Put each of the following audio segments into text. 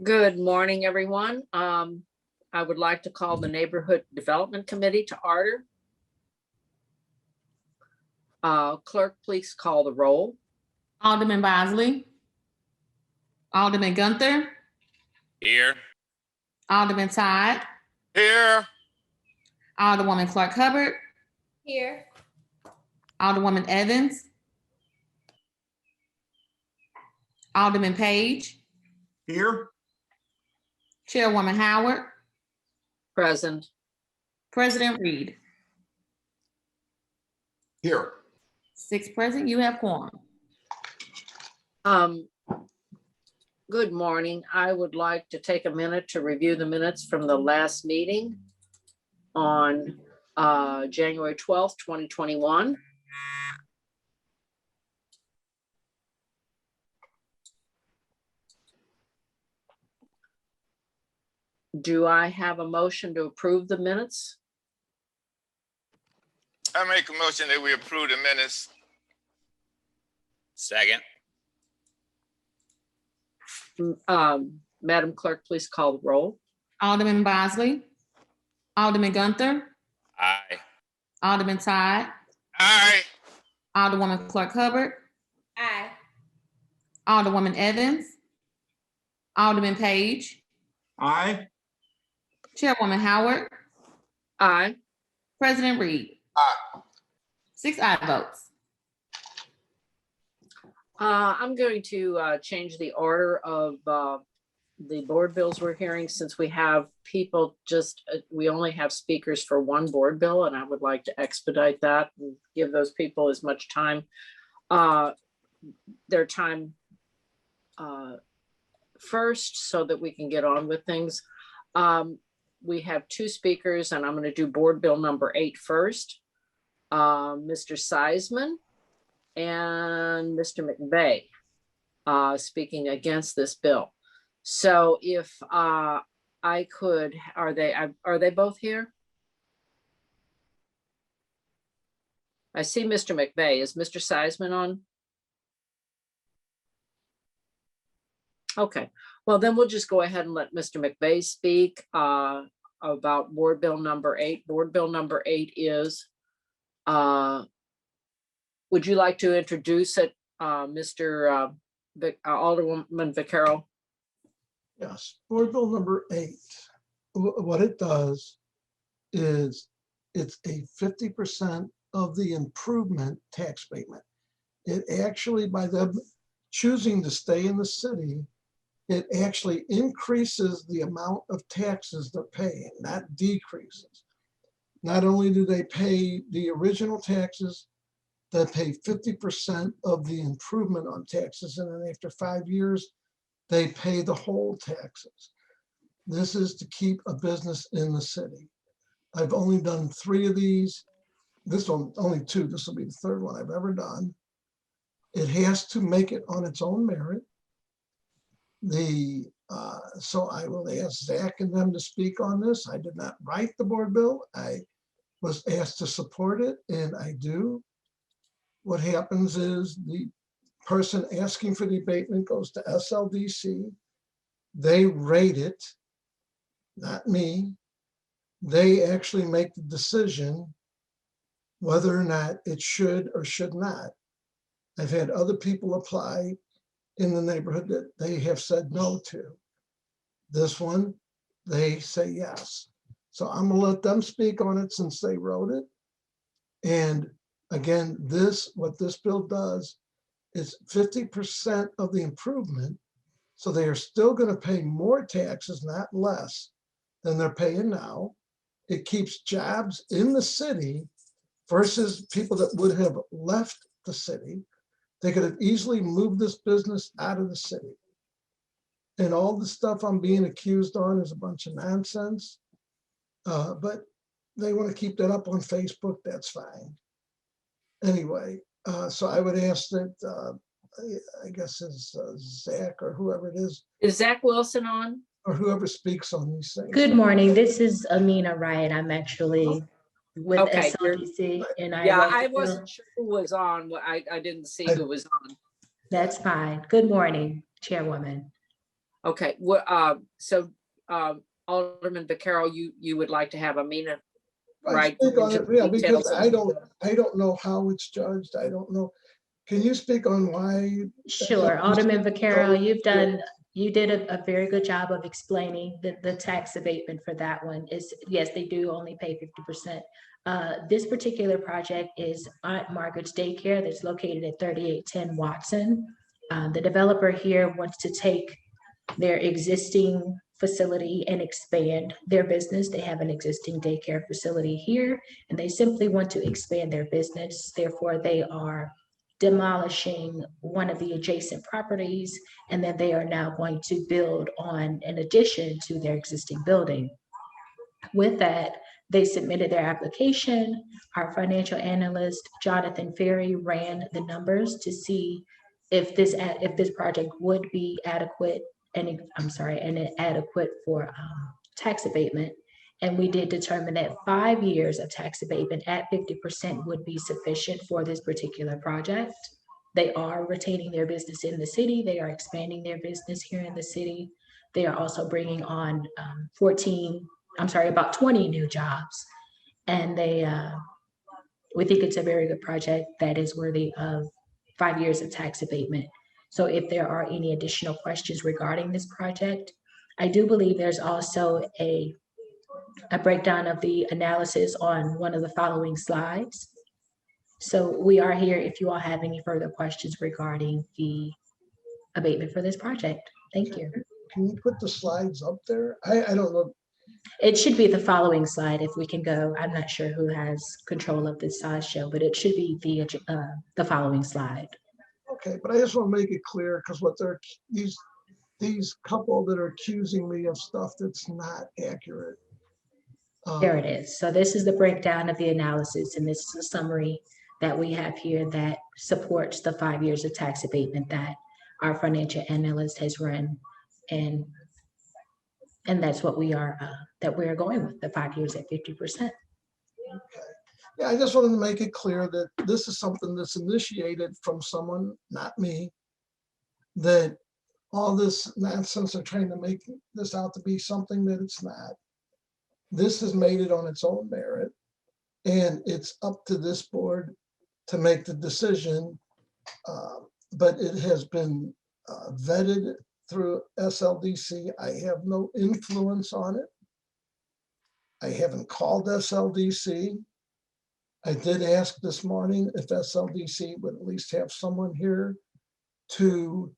Good morning, everyone. I would like to call the Neighborhood Development Committee to order. Clerk, please call the roll. Alderman Bosley. Alderman Gunther. Here. Alderman Todd. Here. Alderwoman Clark Hubbard. Here. Alderwoman Evans. Alderman Page. Here. Chairwoman Howard. Present. President Reed. Here. 6 present, you have quorum. Good morning. I would like to take a minute to review the minutes from the last meeting on January 12th, 2021. Do I have a motion to approve the minutes? I make a motion that we approve the minutes. Second. Madam Clerk, please call the roll. Alderman Bosley. Alderman Gunther. Aye. Alderman Todd. Aye. Alderwoman Clark Hubbard. Aye. Alderwoman Evans. Alderman Page. Aye. Chairwoman Howard. Aye. President Reed. Aye. 6 aye votes. I'm going to change the order of the board bills we're hearing, since we have people we only have speakers for one board bill, and I would like to expedite that and give those people as much time, their time first, so that we can get on with things. We have 2 speakers, and I'm going to do board bill number 8 first. Mr. Seisman and Mr. McVeigh speaking against this bill. So if I could, are they both here? I see Mr. McVeigh. Is Mr. Seisman on? Okay, well then we'll just go ahead and let Mr. McVeigh speak about board bill number 8. Board bill number 8 is, would you like to introduce it, Mr. Alderwoman Vaccaro? Yes, board bill number 8. What it does is it's a 50% of the improvement tax abatement. It actually, by them choosing to stay in the city, it actually increases the amount of taxes they're paying, not decreases. Not only do they pay the original taxes, they pay 50% of the improvement on taxes, and then after 5 years, they pay the whole taxes. This is to keep a business in the city. I've only done 3 of these. This one, only 2. This will be the 3rd one I've ever done. It has to make it on its own merit. So I will ask Zach and them to speak on this. I did not write the board bill. I was asked to support it, and I do. What happens is the person asking for the abatement goes to SLDC. They rate it, not me. They actually make the decision whether or not it should or should not. I've had other people apply in the neighborhood that they have said no to. This one, they say yes. So I'm gonna let them speak on it since they wrote it. And again, what this bill does is 50% of the improvement. So they are still gonna pay more taxes, not less, than they're paying now. It keeps jobs in the city versus people that would have left the city. They could have easily moved this business out of the city. And all the stuff I'm being accused on is a bunch of nonsense. But they want to keep that up on Facebook, that's fine. Anyway, so I would ask that, I guess it's Zach or whoever it is. Is Zach Wilson on? Or whoever speaks on these things. Good morning. This is Amina Wright. I'm actually with Okay, SLDC, and I wasn't sure who was on. I didn't see who was on. That's fine. Good morning, Chairwoman. Okay, Alderman Vaccaro, you would like to have Amina right? Speak on it, into yeah, details because of- I don't know how it's judged. I don't know. Can you speak on why? Sure, Alderman Vaccaro, you did a very good job of explaining the tax abatement for that one is, yes, they do only pay 50%. This particular project is Aunt Margaret's Daycare that's located at 3810 Watson. The developer here wants to take their existing facility and expand their business. They have an existing daycare facility here, and they simply want to expand their business. Therefore, they are demolishing one of the adjacent properties, and then they are now going to build on an addition to their existing building. With that, they submitted their application. Our financial analyst, Jonathan Ferry, ran the numbers to see if this project would be adequate and adequate for tax abatement. And we did determine that 5 years of tax abatement at 50% would be sufficient for this particular project. They are retaining their business in the city. They are expanding their business here in the city. They are also bringing on about 20 new jobs. And we think it's a very good project that is worthy of 5 years of tax abatement. So if there are any additional questions regarding this project, I do believe there's also a breakdown of the analysis on one of the following slides. So we are here if you all have any further questions regarding the abatement for this project. Thank you. Can you put the slides up there? I don't know. It should be the following slide if we can go. I'm not sure who has control of this slideshow, but it should be the following slide. Okay, but I just want to make it clear because what they're these couple that are accusing me of stuff that's not accurate. There it is. So this is the breakdown of the analysis, and this is a summary that we have here that supports the 5 years of tax abatement that our financial analyst has run, and that's what we are going with, the 5 years at 50%. Okay. Yeah, I just wanted to make it clear that this is something that's initiated from someone, not me, that all this nonsense are trying to make this out to be something that it's not. This has made it on its own merit, and it's up to this board to make the decision, but it has been vetted through SLDC. I have no influence on it. I haven't called SLDC. I did ask this morning if SLDC would at least have someone here to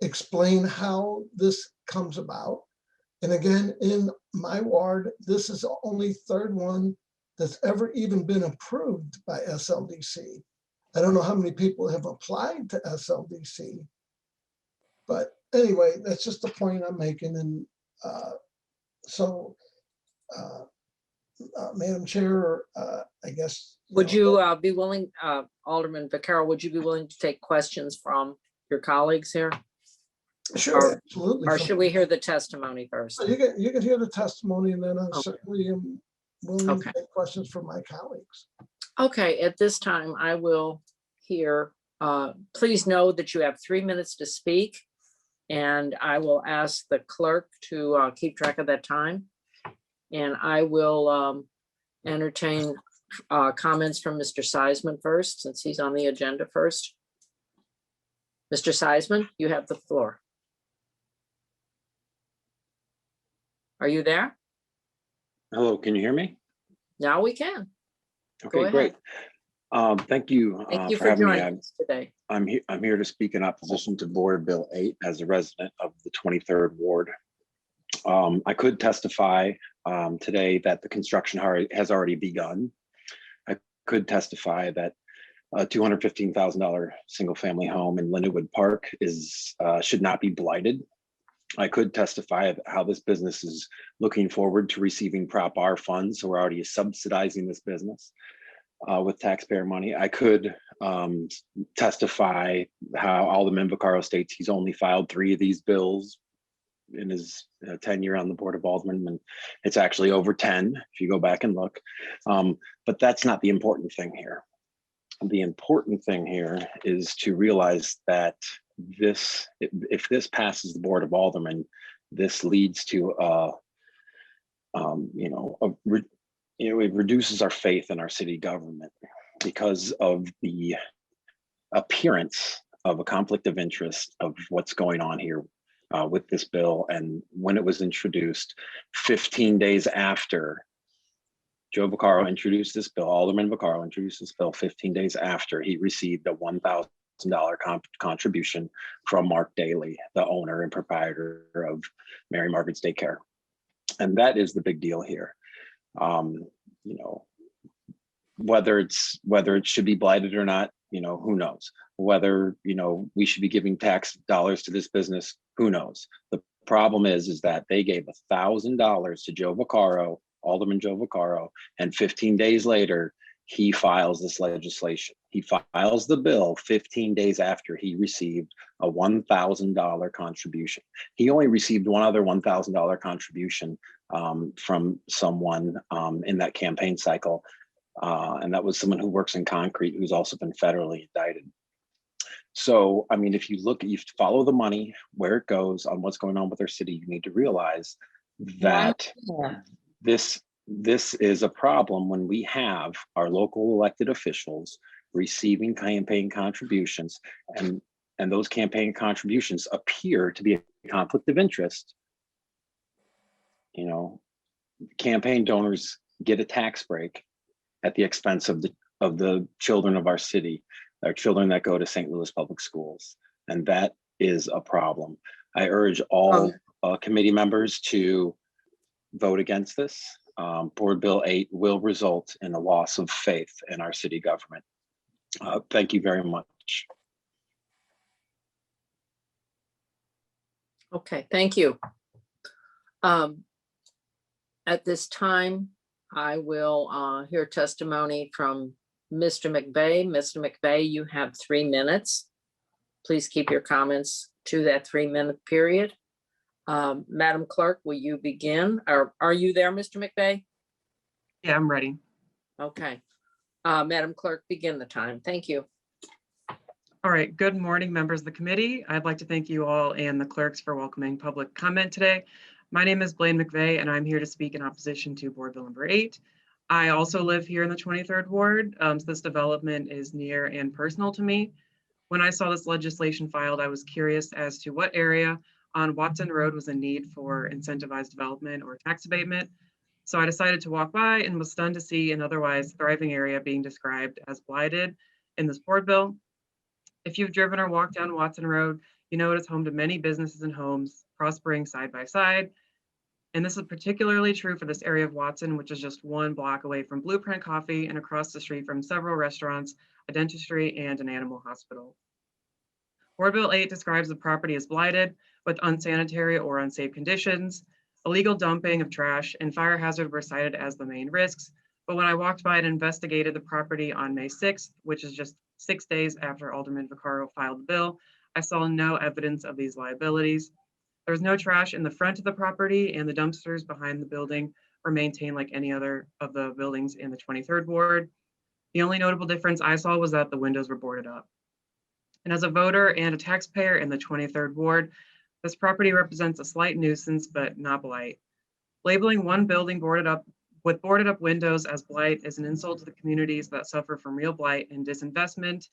explain how this comes about. And again, in my ward, this is the only third one that's ever even been approved by SLDC. I don't know how many people have applied to SLDC, but anyway, that's just the point I'm making. And Madam Chair, I guess. Would you be willing, Alderman Vaccaro, would you be willing to take questions from your colleagues here? Sure, absolutely. Or should we hear the testimony first? You can hear the testimony, and then I certainly am willing to take questions from my colleagues. Okay, at this time, I will hear, please know that you have 3 minutes to speak, and I will ask the clerk to keep track of that time. And I will entertain comments from Mr. Seisman first, since he's on the agenda first. Mr. Seisman, you have the floor. Are you there? Hello, can you hear me? Now we can. Go Okay, ahead. great. Thank you, Thank you for for having me. joining us today. I'm here to speak in opposition to Board Bill 8 as a resident of the 23rd Ward. I could testify today that the construction has already begun. I could testify that a $215,000 single-family home in Lindenwood Park should not be blighted. I could testify of how this business is looking forward to receiving Prop R funds, so we're already subsidizing this business with taxpayer money. I could testify how Alderman Vaccaro states he's only filed 3 of these bills in his tenure on the Board of Aldermen, and it's actually over 10 if you go back and look. But that's not the important thing here. The important thing here is to realize that this, if this passes the Board of Aldermen, this leads to it reduces our faith in our city government because of the appearance of a conflict of interest of what's going on here with this bill. And when it was introduced, 15 days after Joe Vaccaro introduced this bill, Alderman Vaccaro introduced this bill 15 days after he received a $1,000 contribution from Mark Daly, the owner and proprietor of Mary Margaret's Daycare. And that is the big deal here. Whether it should be blighted or not, who knows? Whether, we should be giving tax dollars to this business, who knows? The problem is that they gave $1,000 to Joe Vaccaro, Alderman Joe Vaccaro, and 15 days later, he files this legislation. He files the bill 15 days after he received a $1,000 contribution. He only received one other $1,000 contribution from someone in that campaign cycle. And that was someone who works in concrete, who's also been federally indicted. So, I mean, if you follow the money, where it goes, on what's going on with our city, you need to realize that this is a problem when we have our local elected officials receiving campaign contributions, and those campaign contributions appear to be a conflict of interest. Campaign donors get a tax break at the expense of the children of our city, our children that go to St. Louis public schools, and that is a problem. I urge all committee members to vote against this. Board Bill 8 will result in a loss of faith in our city government. Thank you very much. Okay, thank you. At this time, I will hear testimony from Mr. McVeigh. Mr. McVeigh, you have 3 minutes. Please keep your comments to that 3-minute period. Madam Clerk, will you begin? Or are you there, Mr. McVeigh? Yeah, I'm ready. Okay. Madam Clerk, begin the time. Thank you. All right. Good morning, members of the committee. I'd like to thank you all and the clerks for welcoming public comment today. My name is Blaine McVeigh, and I'm here to speak in opposition to Board Bill number 8. I also live here in the 23rd Ward, so this development is near and personal to me. When I saw this legislation filed, I was curious as to what area on Watson Road was in need for incentivized development or tax abatement. So I decided to walk by and was stunned to see an otherwise thriving area being described as blighted in this board bill. If you've driven or walked down Watson Road, you know it is home to many businesses and homes prospering side by side. And this is particularly true for this area of Watson, which is just 1 block away from Blueprint Coffee and across the street from several restaurants, a dentistry, and an animal hospital. Board Bill 8 describes the property as blighted with unsanitary or unsafe conditions. Illegal dumping of trash and fire hazard were cited as the main risks. But when I walked by and investigated the property on May 6th, which is just 6 days after Alderman Vaccaro filed the bill, I saw no evidence of these liabilities. There was no trash in the front of the property, and the dumpsters behind the building were maintained like any other of the buildings in the 23rd Ward. The only notable difference I saw was that the windows were boarded up. And as a voter and a taxpayer in the 23rd Ward, this property represents a slight nuisance, but not blight. Labeling one building boarded up with boarded up windows as blight is an insult to the communities that suffer from real blight and disinvestment.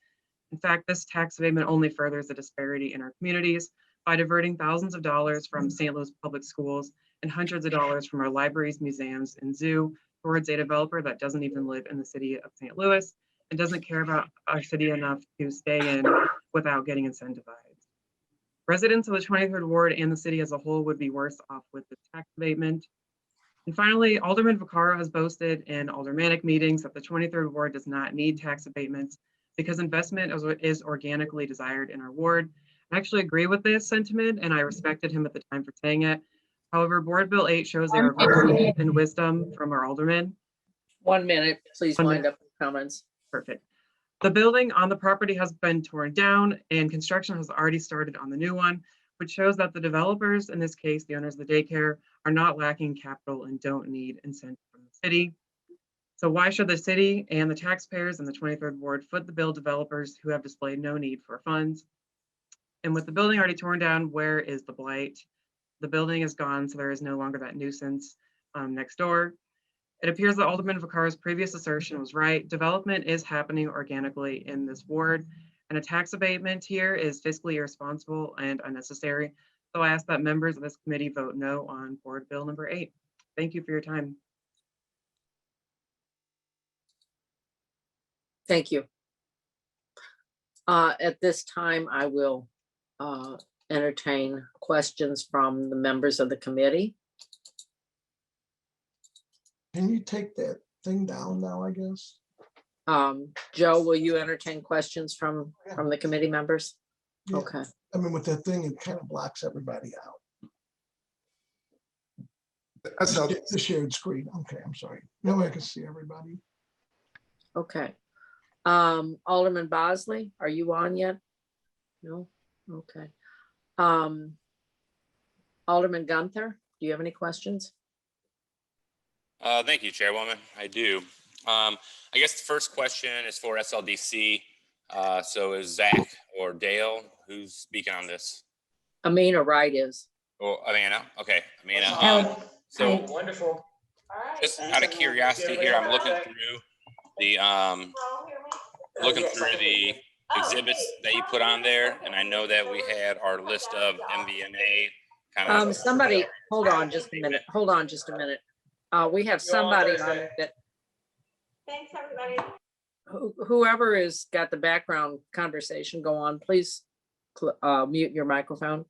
In fact, this tax abatement only furthers the disparity in our communities by diverting thousands of dollars from St. Louis public schools and hundreds of dollars from our libraries, museums, and zoo towards a developer that doesn't even live in the city of St. Louis and doesn't care about our city enough to stay in without getting incentivized. Residents of the 23rd Ward and the city as a whole would be worse off with the tax abatement. And finally, Alderman Vaccaro has boasted in aldermanic meetings that the 23rd Ward does not need tax abatements because investment is organically desired in our ward. I actually agree with this sentiment, and I respected him at the time for saying it. However, Board Bill 8 shows a reversal in wisdom from our alderman. 1 minute, please 1 wind minute. up the comments. Perfect. The building on the property has been torn down and construction has already started on the new one, which shows that the developers, in this case, the owners of the daycare, are not lacking capital and don't need incentive from the city. So why should the city and the taxpayers in the 23rd Ward foot the bill developers who have displayed no need for funds? And with the building already torn down, where is the blight? The building is gone, so there is no longer that nuisance next door. It appears that Alderman Vaccaro's previous assertion was right. Development is happening organically in this ward, and a tax abatement here is fiscally irresponsible and unnecessary. So I ask that members of this committee vote no on Board Bill number 8. Thank you for your time. Thank you. At this time, I will entertain questions from the members of the committee. Can you take that thing down now, I guess? Joe, will you entertain questions from the committee members? Yeah. Okay, I mean, with that thing, it kind of blocks everybody out. That's how, The shared screen. Okay, I'm sorry. No way I can see everybody. okay. Alderman Bosley, are you on yet? No? Okay. Alderman Gunther, do you have any questions? Thank you, Chairwoman. I do. I guess the first question is for SLDC. So is Zach or Dale, who's speaking on this? Amina Wright is. Or Amanda? Okay, Amanda. Alex, So Wonderful. just out of curiosity here, I'm looking through the exhibits that you put on there, and I know that we had our list of MVNA kind of. Somebody, hold on just a minute. Hold on just a minute. We have somebody on that. Thanks, everybody. Whoever has got the background conversation, go on, please mute your microphone.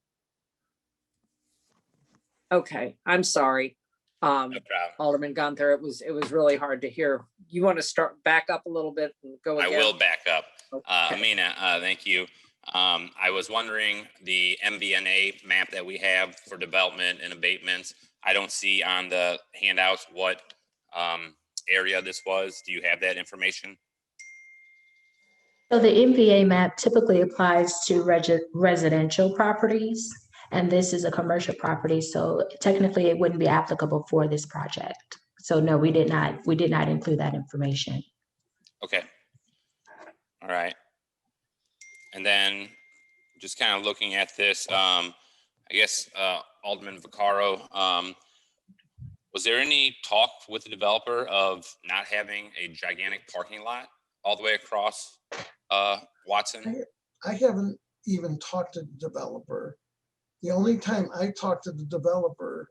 Okay, I'm sorry. No problem. Alderman Gunther, it was really hard to hear. You want to start back up a little bit and go again? I will back up. Okay. Amina, thank you. I was wondering the MVNA map that we have for development and abatements. I don't see on the handouts what area this was. Do you have that information? So the MVA map typically applies to residential properties, and this is a commercial property, so technically it wouldn't be applicable for this project. So no, we did not include that information. Okay. All right. And then just kind of looking at this, I guess Alderman Vaccaro, was there any talk with the developer of not having a gigantic parking lot all the way across Watson? I haven't even talked to the developer. The only time I talked to the developer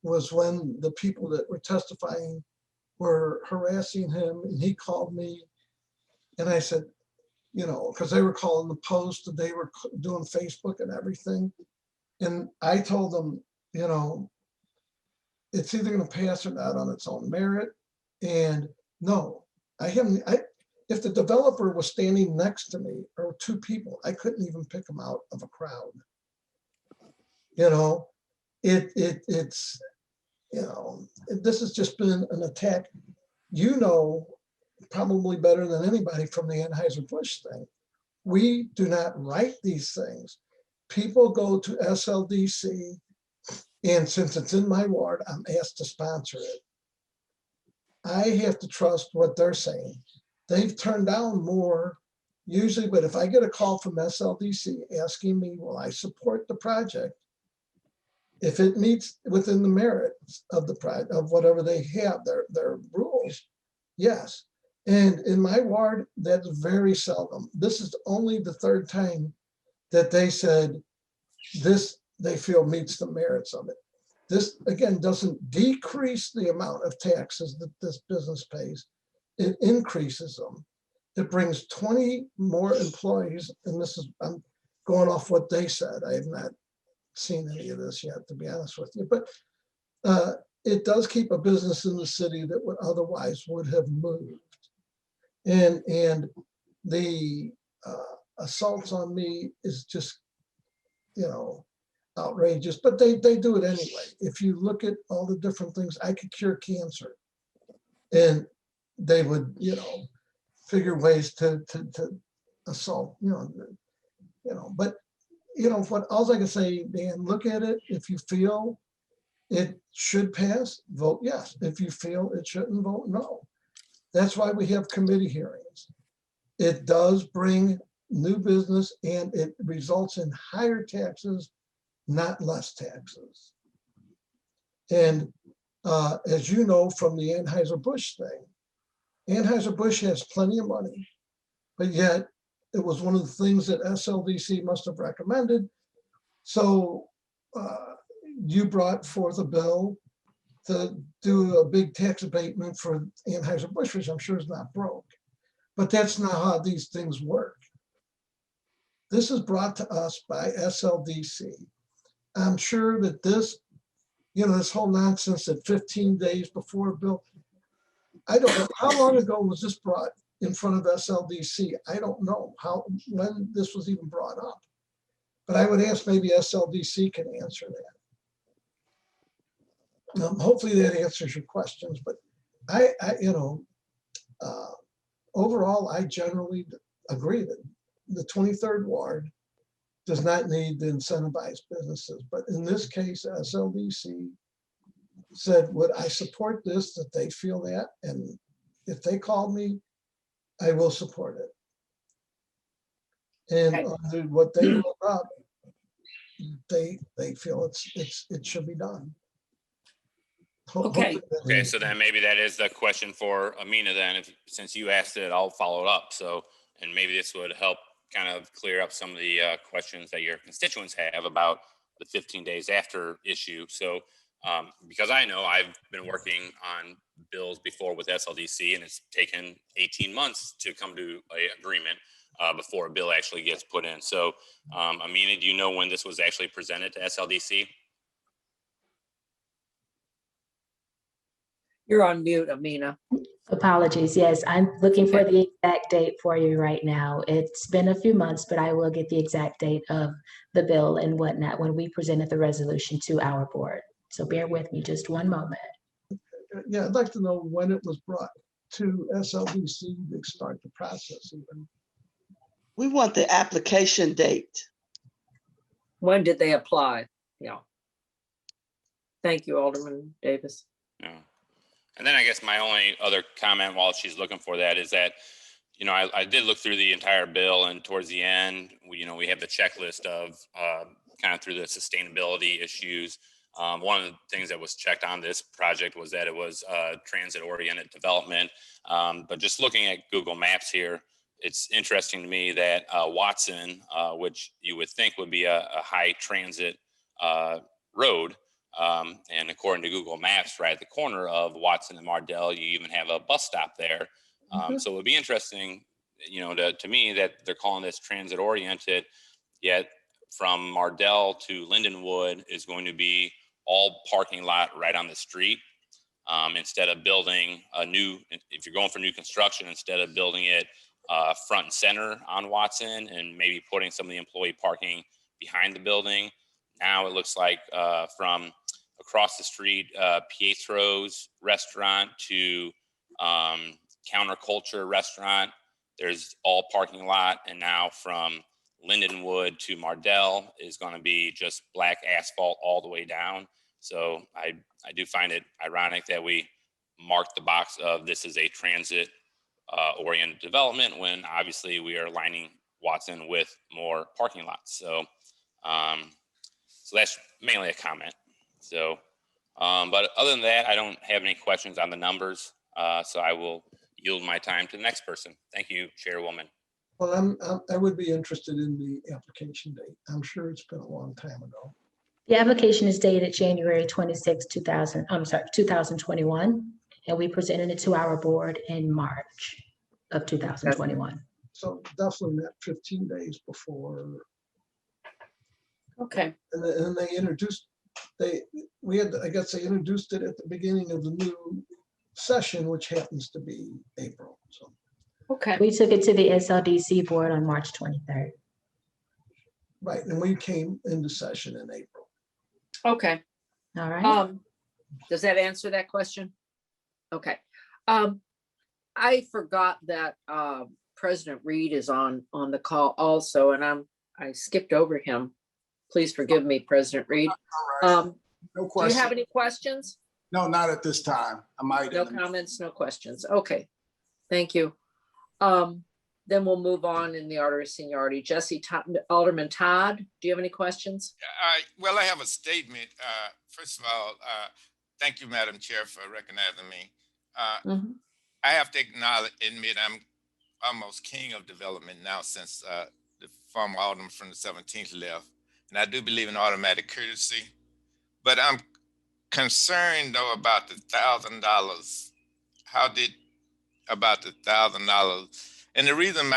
was when the people that were testifying were harassing him, and he called me, and I said, you know, because they were calling the Post and they were doing Facebook and everything. And I told them, you know, it's either going to pass or not on its own merit. And no, I haven't. If the developer was standing next to me or two people, I couldn't even pick them out of a crowd. You know, it's, you know, this has just been an attack. You know, probably better than anybody from the Anheuser-Busch thing. We do not write these things. People go to SLDC, and since it's in my ward, I'm asked to sponsor it. I have to trust what they're saying. They've turned down more usually, but if I get a call from SLDC asking me, will I support the project? If it meets within the merits of the project, of whatever they have, their rules, yes. And in my ward, that's very seldom. This is only the third time that they said this, they feel meets the merits of it. This, again, doesn't decrease the amount of taxes that this business pays. It increases them. It brings 20 more employees, and this is, I'm going off what they said. I have not seen any of this yet, to be honest with you, but it does keep a business in the city that would otherwise would have moved. And the assaults on me is just, you know, outrageous, but they do it anyway. If you look at all the different things, I could cure cancer, and they would, you know, figure ways to assault, you know, but you know what, all I can say, Dan, look at it. If you feel it should pass, vote yes. If you feel it shouldn't, vote no. That's why we have committee hearings. It does bring new business, and it results in higher taxes, not less taxes. And as you know from the Anheuser-Busch thing, Anheuser-Busch has plenty of money, but yet it was one of the things that SLDC must have recommended. So you brought forth a bill to do a big tax abatement for Anheuser-Busch, which I'm sure is not broke. But that's not how these things work. This is brought to us by SLDC. I'm sure that this, this whole nonsense that 15 days before a bill, I don't know, how long ago was this brought in front of SLDC? I don't know when this was even brought up. But I would ask maybe SLDC can answer that. Hopefully that answers your questions, but overall, I generally agree that the 23rd Ward does not need to incentivize businesses. But in this case, SLDC said, would I support this, that they feel that? And if they call me, I will support it. And under what they wrote up, they feel it should be done. Okay. Okay, so then maybe that is the question for Amina then, since you asked it, I'll follow it up. So, and maybe this would help kind of clear up some of the questions that your constituents have about the 15 days after issue. So, because I know I've been working on bills before with SLDC, and it's taken 18 months to come to an agreement before a bill actually gets put in. So, Amina, do you know when this was actually presented to SLDC? You're on mute, Amina. Apologies. Yes, I'm looking for the exact date for you right now. It's been a few months, but I will get the exact date of the bill and whatnot when we presented the resolution to our board. So bear with me just one moment. Yeah, I'd like to know when it was brought to SLDC to start the process even. We want the application date. When did they apply? Yeah. Thank you, Alderman Davis. Yeah. And then I guess my only other comment while she's looking for that is that, I did look through the entire bill, and towards the end, we have the checklist of kind of through the sustainability issues. One of the things that was checked on this project was that it was transit-oriented development. But just looking at Google Maps here, it's interesting to me that Watson, which you would think would be a high transit road, and according to Google Maps, right at the corner of Watson and Mardell, you even have a bus stop there. So it would be interesting, to me that they're calling this transit oriented, yet from Mardell to Lindenwood is going to be all parking lot right on the street. Instead of building a new, if you're going for new construction, instead of building it front and center on Watson and maybe putting some of the employee parking behind the building, now it looks like from across the street, Pietro's restaurant to Counterculture restaurant, there's all parking lot. And now from Lindenwood to Mardell is going to be just black asphalt all the way down. So I do find it ironic that we marked the box of this is a transit oriented development when obviously we are lining Watson with more parking lots. So so that's mainly a comment. So, but other than that, I don't have any questions on the numbers. So I will yield my time to the next person. Thank you, Chairwoman. Well, I would be interested in the application date. I'm sure it's been a long time ago. The application is dated January 26, 2021, and we presented it to our board in March of 2021. So definitely not 15 days before. Okay. And then they introduced, I guess they introduced it at the beginning of the new session, which happens to be April. So. Okay. We took it to the SLDC board on March 23rd. Right, and we came into session in April. Okay. All right. Does that answer that question? Okay. I forgot that President Reed is on the call also, and I skipped over him. Please forgive me, President Reed. No Do question. you have any questions? No, not at this time. I might. No comments, no questions. Okay. Thank you. Then we'll move on in the order of seniority. Alderman Todd, do you have any questions? Well, I have a statement. First of all, thank you, Madam Chair, for recognizing me. I have to admit I'm almost king of development now since the former Alderman from the 17th left. And I do believe in automatic courtesy, but I'm concerned though about the $1,000. About the $1,000? And the reason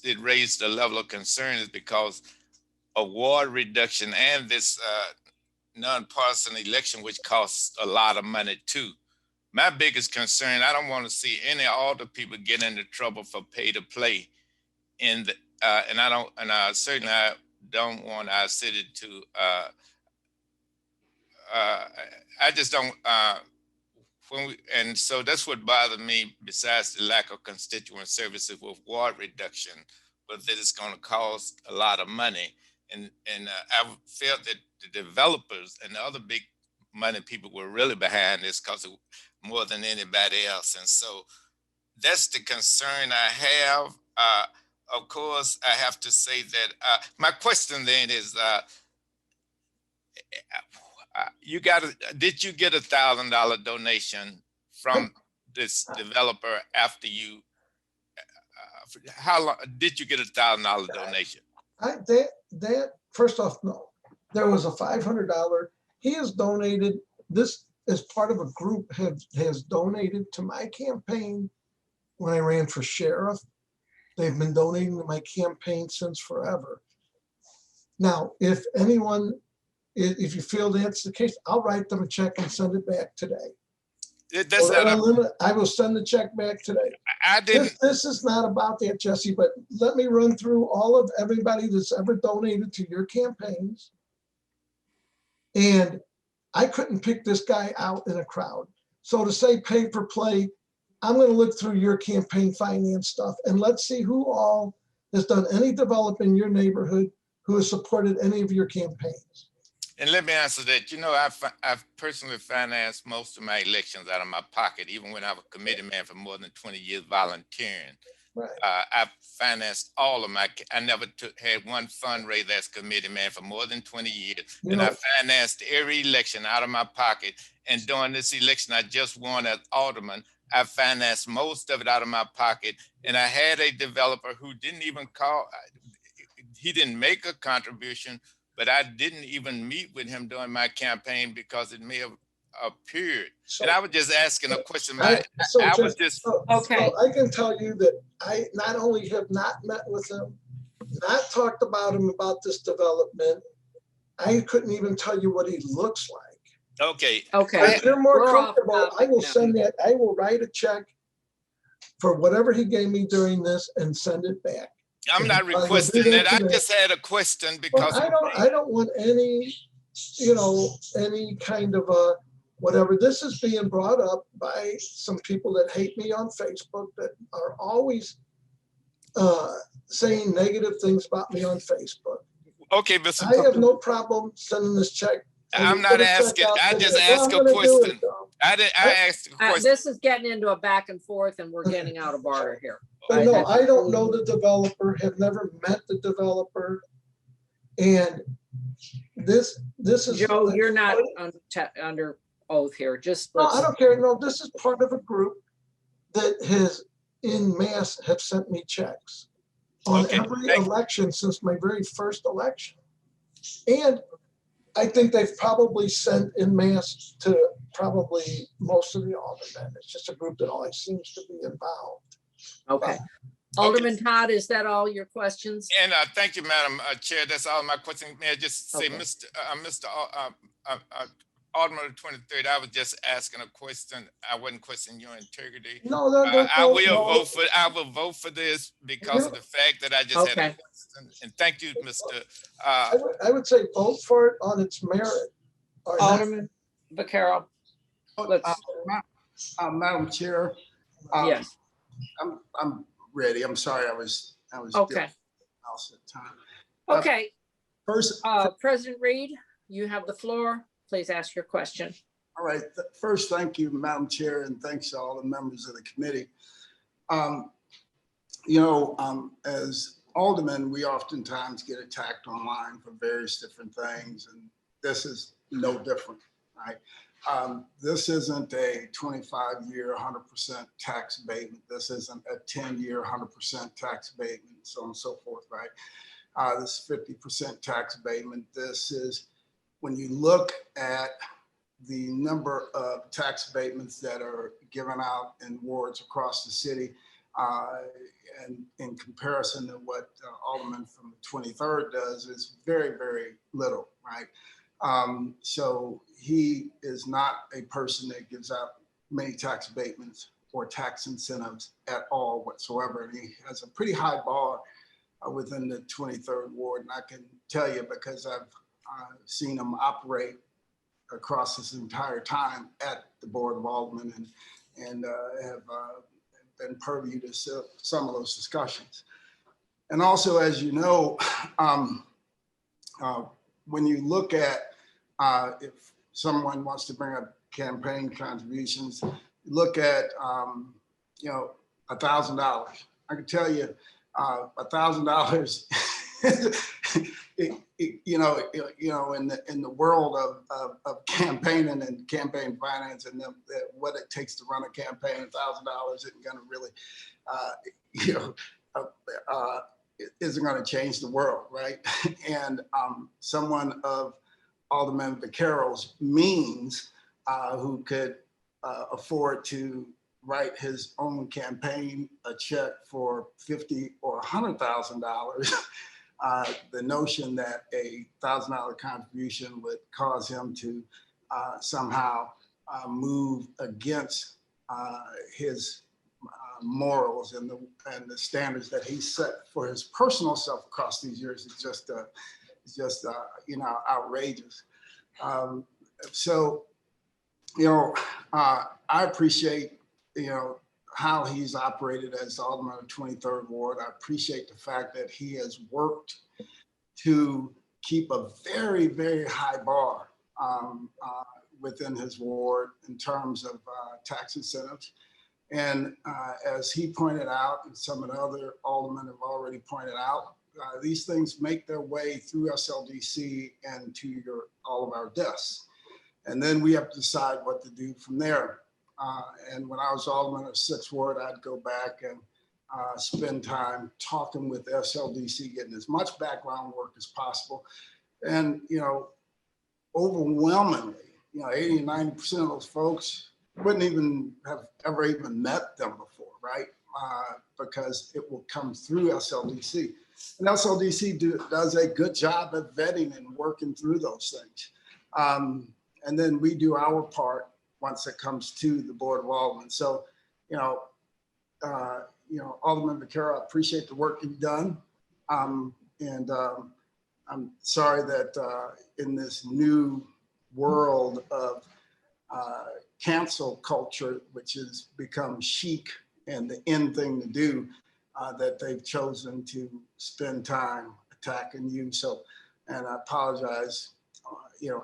it raised the level of concern is because award reduction and this nonpartisan election, which costs a lot of money too. My biggest concern, I don't want to see any alder people get into trouble for pay to play. And I certainly don't want our city to, I just don't, and so that's what bothered me, besides the lack of constituent services with ward reduction, but that it's going to cost a lot of money. And I felt that the developers and the other big money people were really behind this because of more than anybody else. And so that's the concern I have. Of course, I have to say that my question then is, did you get $1,000 donation from this developer after you? How long did you get $1,000 donation? First off, no. There was a $500. He has donated this as part of a group has donated to my campaign when I ran for sheriff. They've been donating to my campaign since forever. Now, if you feel that's the case, I'll write them a check and send it back today. I will send the check back today. This is not about that, Jesse, but let me run through all of everybody that's ever donated to your campaigns. And I couldn't pick this guy out in a crowd. So to say pay for play, I'm going to look through your campaign finance stuff and let's see who all has done any development in your neighborhood, who has supported any of your campaigns. And let me answer that. You know, I've personally financed most of my elections out of my pocket, even when I was a committee man for more than 20 years volunteering. Right. I financed all of I never had one fundraiser as committee man for more than 20 years. I financed every election out of my pocket. And during this election, I just won as Alderman. I financed most of it out of my pocket. And I had a developer who didn't even call, he didn't make a contribution, but I didn't even meet with him during my campaign because it may have appeared. And I was just asking a question. Okay. So I can tell you that I not only have not met with him, not talked about him about this development, I couldn't even tell you what he looks like. Okay. If you're more comfortable, I will send that. I will write a check for whatever he gave me during this and send it back. I'm not requesting that. I just had a question because I don't want any, any kind of a whatever. This is being brought up by some people that hate me on Facebook that are always saying negative things about me on Facebook. Okay, Mr. I have no problem sending this check. I'm not asking. I just asked a question. I asked a question. This is getting into a back and forth and we're getting out of order here. But no, I don't know the developer, have never met the developer. And this is. Joe, you're not under oath here. No, I don't care. No, this is part of a group that has en masse have sent me checks on every election since my very first election. And I think they've probably sent en masse to probably most of the aldermen. It's just a group that always seems to be involved. Okay. Alderman Todd, is that all your questions? And thank you, Madam Chair. That's all my questions. May I just say, Mr. Alderman of the 23rd, I was just asking a question. I wasn't questioning your integrity. No, I will vote for this because of the fact that I just had a question. And thank you, Mr. I would say vote for it on its merit. Alderman Vaccaro. Madam Chair. Yes. I'm ready. I'm sorry. I was okay. House at time. Okay. First, President Reed, you have the floor. Please ask your question. All right. First, thank you, Madam Chair, and thanks to all the members of the committee. As aldermen, we oftentimes get attacked online for various different things, and this is no different, right? This isn't a 25-year, 100% tax abatement. This isn't a 10-year, 100% tax abatement, so on and so forth, right? This 50% tax abatement. This is, when you look at the number of tax abatements that are given out in wards across the city, and in comparison to what Alderman from the 23rd does, is very, very little, right? So he is not a person that gives out many tax abatements or tax incentives at all whatsoever. And he has a pretty high bar within the 23rd ward. And I can tell you, because I've seen him operate across this entire time at the Board of Aldermen, and have been purview to some of those discussions. And also, as you know, when you look at if someone wants to bring up campaign contributions, look at $1,000. I can tell you, $1,000. In the world of campaigning and campaign finance and what it takes to run a campaign, $1,000 isn't going to really, isn't going to change the world, right? And someone of Alderman Vaccaro's means, who could afford to write his own campaign a check for $50,000 or $100,000. The notion that a $1,000 contribution would cause him to somehow move against his morals and the standards that he set for his personal self across these years is just outrageous. I appreciate how he's operated as Alderman of 23rd Ward. I appreciate the fact that he has worked to keep a very, very high bar within his ward in terms of tax incentives. And as he pointed out, and some of the other aldermen have already pointed out, these things make their way through SLDC and to all of our desks. And then we have to decide what to do from there. And when I was Alderman of 6th Ward, I'd go back and spend time talking with SLDC, getting as much background work as possible. And, overwhelmingly, 80 and 90% of those folks wouldn't even have ever even met them before, right? Because it will come through SLDC. And SLDC does a good job at vetting and working through those things. And then we do our part once it comes to the Board of Aldermen. So, Alderman Vaccaro, I appreciate the work you've done. I'm sorry that in this new world of cancel culture, which has become chic and the in thing to do, that they've chosen to spend time attacking you. So, and I apologize,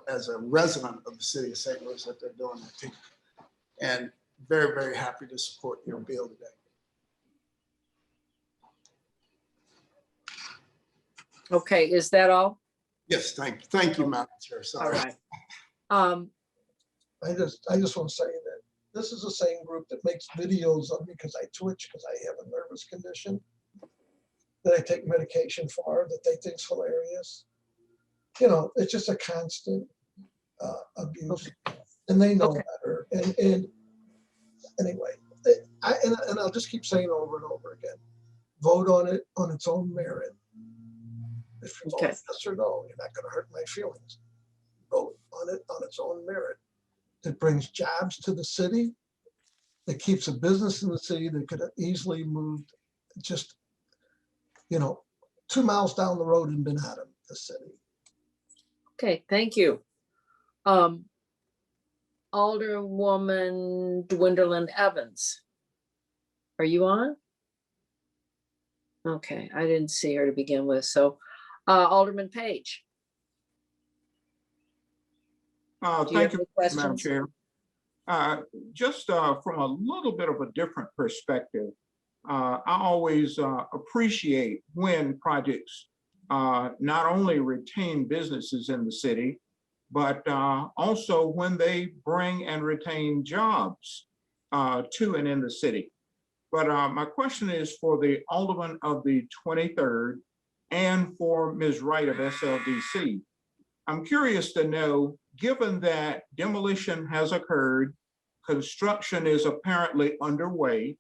as a resident of the city of St. Louis, that they're doing that too. And very, very happy to support your bill today. Okay, is that all? Yes, thank you, Madam Chair. Sorry. All right. I just want to say that this is the same group that makes videos of me because I twitch because I have a nervous condition that I take medication for that they think is hilarious. It's just a constant abuse, and they know better. And anyway, and I'll just keep saying over and over again, vote on it on its own merit. If you vote yes or no, you're not going to hurt my feelings. Vote on it on its own merit. It brings jobs to the city. It keeps a business in the city that could have easily moved just, 2 miles down the road and been out of the city. Okay, thank you. Alderwoman Dwindleland Evans. Are you on? Okay, I didn't see her to begin with. So Alderman Page. Thank you, Madam Chair. Just from a little bit of a different perspective, I always appreciate when projects not only retain businesses in the city, but also when they bring and retain jobs to and in the city. But my question is for the Alderman of the 23rd and for Ms. Wright of SLDC. I'm curious to know, given that demolition has occurred, construction is apparently underway,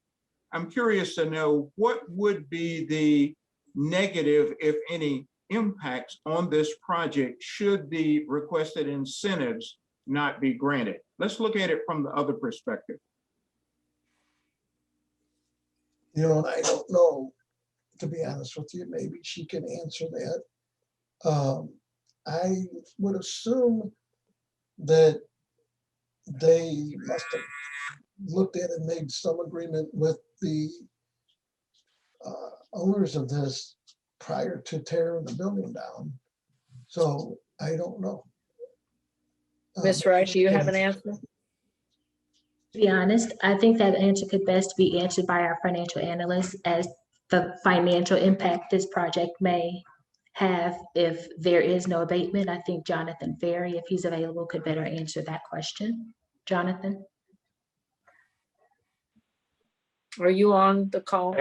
I'm curious to know what would be the negative, if any, impacts on this project should the requested incentives not be granted. Let's look at it from the other perspective. You know, and I don't know, to be honest with you, maybe she can answer that. I would assume that they must have looked at and made some agreement with the owners of this prior to tearing the building down. So I don't know. Ms. Wright, do you have an answer? To be honest, I think that answer could best be answered by our financial analyst as the financial impact this project may have if there is no abatement. I think Jonathan Ferry, if he's available, could better answer that question. Jonathan? Are you on the call?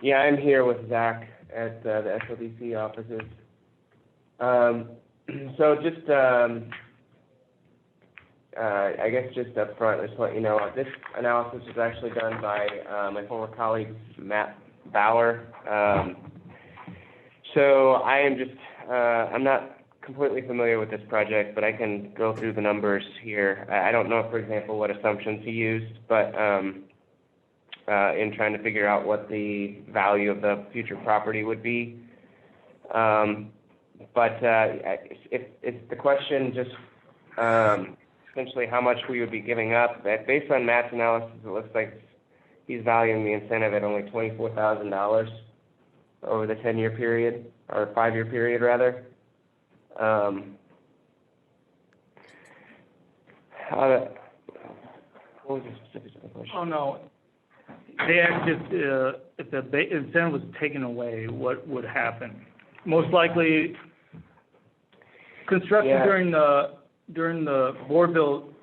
Yeah, I'm here with Zach at the SLDC offices. So just, I guess just up front, just to let you know, this analysis was actually done by my former colleague, Matt Bauer. So I am just, I'm not completely familiar with this project, but I can go through the numbers here. I don't know, for example, what assumptions he used, but in trying to figure out what the value of the future property would be. But if the question just essentially how much we would be giving up, based on Matt's analysis, it looks like he's valuing the incentive at only $24,000 over the 10-year period, or 5-year period rather. What was the specifics of the question? Oh, no. They asked if the incentive was taken away, what would happen? Most likely, construction during the board build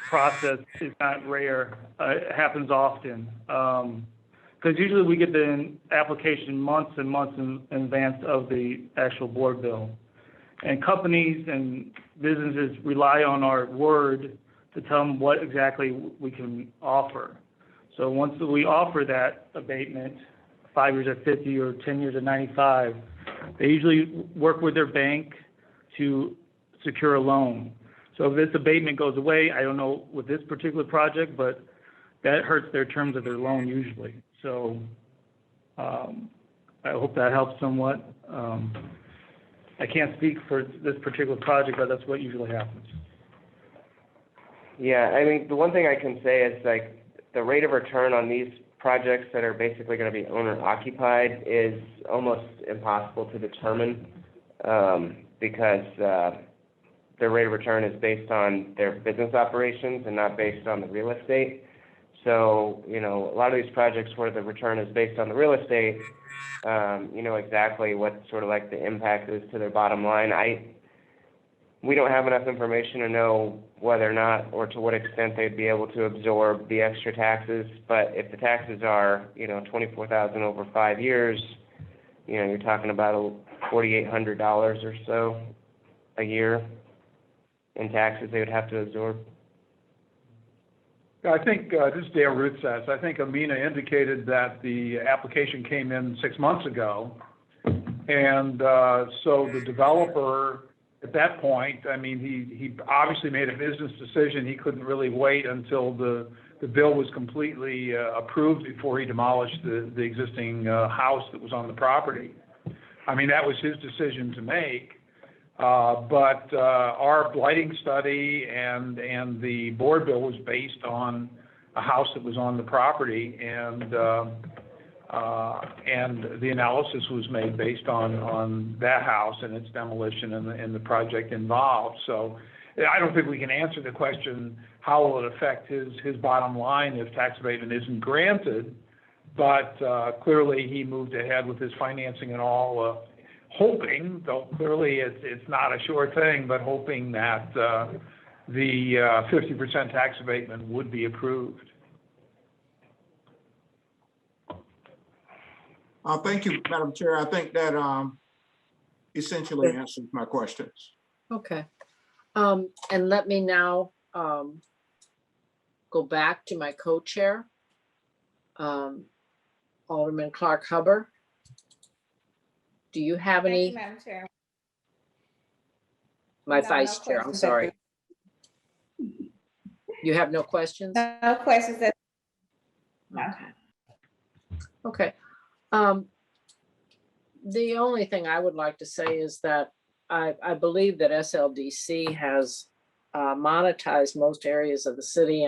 process is not rare. It happens often. Because usually we get the application months and months in advance of the actual board bill. And companies and businesses rely on our word to tell them what exactly we can offer. So once we offer that abatement, 5 years at 50 or 10 years at 95, they usually work with their bank to secure a loan. So if this abatement goes away, I don't know with this particular project, but that hurts their terms of their loan usually. So I hope that helps somewhat. I can't speak for this particular project, but that's what usually happens. Yeah, I mean, the one thing I can say is like the rate of return on these projects that are basically going to be owner occupied is almost impossible to determine because their rate of return is based on their business operations and not based on the real estate. So, you know, a lot of these projects where the return is based on the real estate, you know exactly what sort of like the impact is to their bottom line. We don't have enough information to know whether or not or to what extent they'd be able to absorb the extra taxes. But if the taxes are, you know, $24,000 over 5 years, you know, you're talking about $4,800 or so a year in taxes they would have to absorb. I think, this is Dale Rutsas. I think Amina indicated that the application came in 6 months ago. And so the developer at that point, I mean, he obviously made a business decision. He couldn't really wait until the bill was completely approved before he demolished the existing house that was on the property. I mean, that was his decision to make. But our blighting study and the board bill was based on a house that was on the property, and the analysis was made based on that house and its demolition and the project involved. So I don't think we can answer the question how will it affect his bottom line if tax abatement isn't granted? But clearly, he moved ahead with his financing and all, hoping, though clearly it's not a sure thing, but hoping that the 50% tax abatement would be approved. Thank you, Madam Chair. I think that essentially answers my questions. Okay. And let me now go back to my co-chair, Alderman Clark Hubbard. Do you have Thank you, any? Madam Chair. My No, vice no chair, I'm questions. sorry. You have no questions? No questions. Okay. The only thing I would like to say is that I believe that SLDC has monetized most areas of the city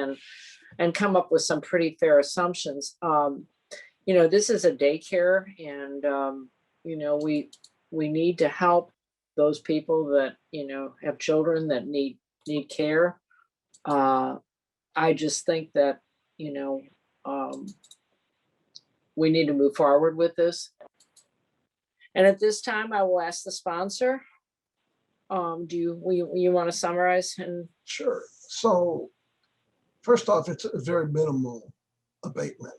and come up with some pretty fair assumptions. You know, this is a daycare, and you know, we need to help those people that, you know, have children that need care. I just think that, you know, we need to move forward with this. And at this time, I will ask the sponsor. Do you want to summarize? And Sure. So first off, it's a very minimal abatement,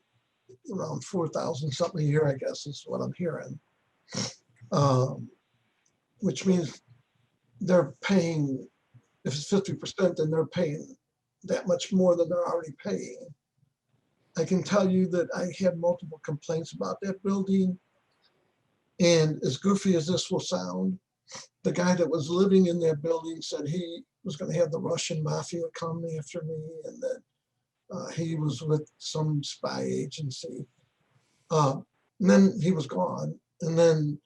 around 4,000 something a year, I guess is what I'm hearing. Which means they're paying, if it's 50%, then they're paying that much more than they're already paying. I can tell you that I had multiple complaints about that building. And as goofy as this will sound, the guy that was living in that building said he was going to have the Russian mafia come after me, and that he was with some spy agency. And then he was gone. And then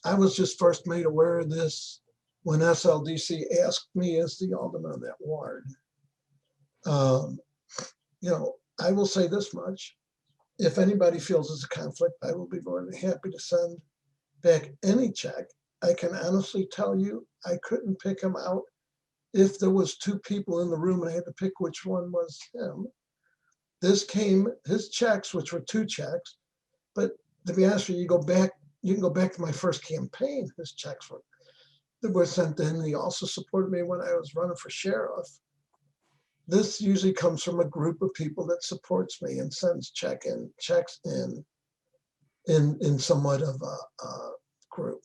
I was just first made aware of this when SLDC asked me as the alderman of that ward. You know, I will say this much. If anybody feels it's a conflict, I will be more than happy to send back any check. I can honestly tell you, I couldn't pick him out. If there was two people in the room and I had to pick which one was him, this came, his checks, which were two checks, but to be honest with you, you can go back to my first campaign, his checks were sent in. He also supported me when I was running for sheriff. This usually comes from a group of people that supports me and sends checks in somewhat of a group.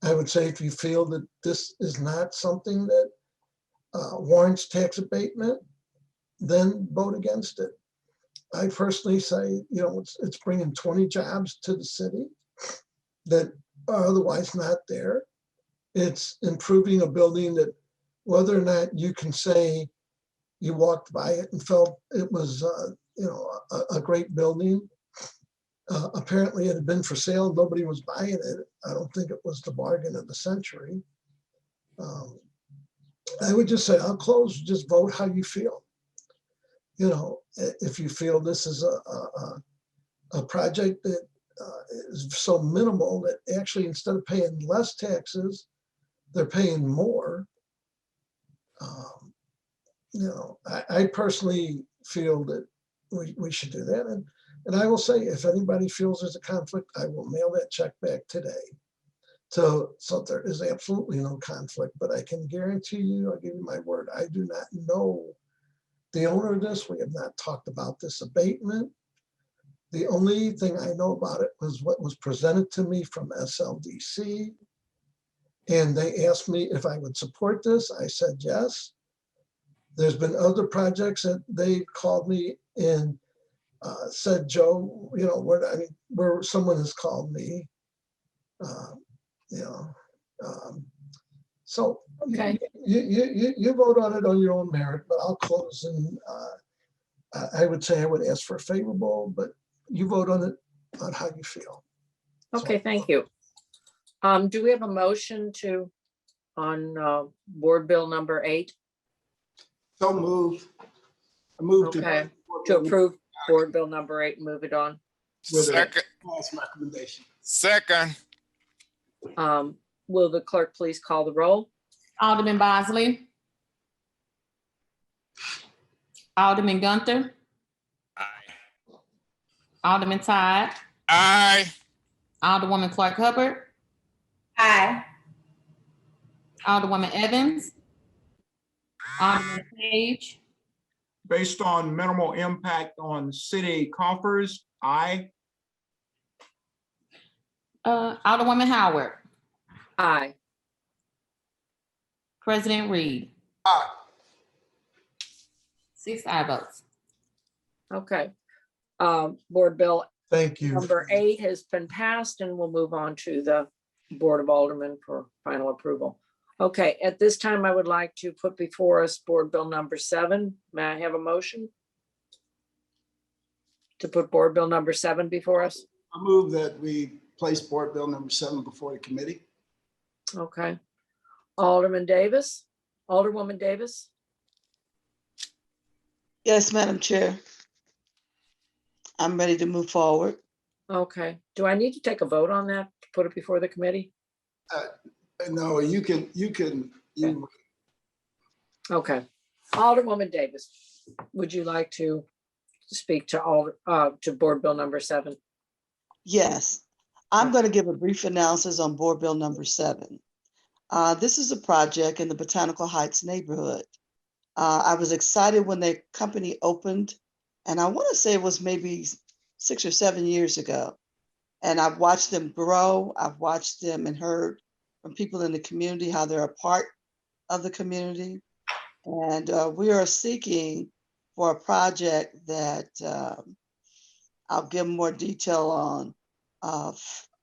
I would say if you feel that this is not something that warrants tax abatement, then vote against it. I personally say, you know, it's bringing 20 jobs to the city that are otherwise not there. It's improving a building that, whether or not you can say you walked by it and felt it was, you know, a great building. Apparently it had been for sale. Nobody was buying it. I don't think it was the bargain of the century. I would just say, I'll close, just vote how you feel. You know, if you feel this is a project that is so minimal that actually instead of paying less taxes, they're paying more. You know, I personally feel that we should do that. And I will say, if anybody feels there's a conflict, I will mail that check back today. So there is absolutely no conflict, but I can guarantee you, I'll give you my word, I do not know the owner of this. We have not talked about this abatement. The only thing I know about it was what was presented to me from SLDC. And they asked me if I would support this. I said yes. There's been other projects that they called me and said, Joe, you know, where someone has called me, you know. So okay. You vote on it on your own merit, but I'll close. And I would say I would ask for a favorable, but you vote on it on how you feel. Okay, thank you. Do we have a motion on board bill number 8? So moved. I moved Okay, to approve board bill number 8 and move it on. Second. Recommendation. Second. Will the clerk please call the roll? Alderman Bosley, Alderman Gunther, Aye. Alderman Todd, Aye. Alderwoman Clark Hubbard, Aye. Alderwoman Evans, Alderman Page, Based on minimal impact on city coffers, aye. Alderwoman Howard, Aye. President Reed. Aye. 6 aye votes. Okay. Board Bill Thank you. number 8 has been passed, and we'll move on to the Board of Aldermen for final approval. Okay, at this time, I would like to put before us Board Bill number 7. May I have a motion to put Board Bill number 7 before us? I move that we place Board Bill number 7 before the committee. Okay. Alderman Davis, Alderwoman Davis, Yes, Madam Chair. I'm ready to move forward. okay. Do I need to take a vote on that to put it before the committee? No, you can. Okay. Alderwoman Davis, would you like to speak to to Board Bill number 7? Yes, I'm going to give a brief analysis on Board Bill number 7. This is a project in the Botanical Heights neighborhood. I was excited when the company opened, and I want to say it was maybe 6 or 7 years ago. And I've watched them grow. I've watched them and heard from people in the community how they're a part of the community. And we are seeking for a project that I'll give more detail on,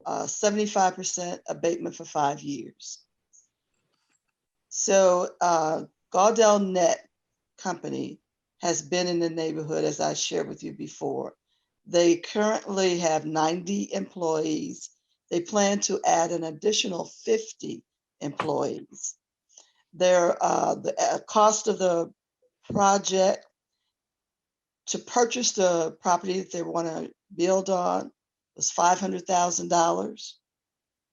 75% abatement for 5 years. So Gaudel Net Company has been in the neighborhood, as I shared with you before. They currently have 90 employees. They plan to add an additional 50 employees. The cost of the project to purchase the property that they want to build on was $500,000.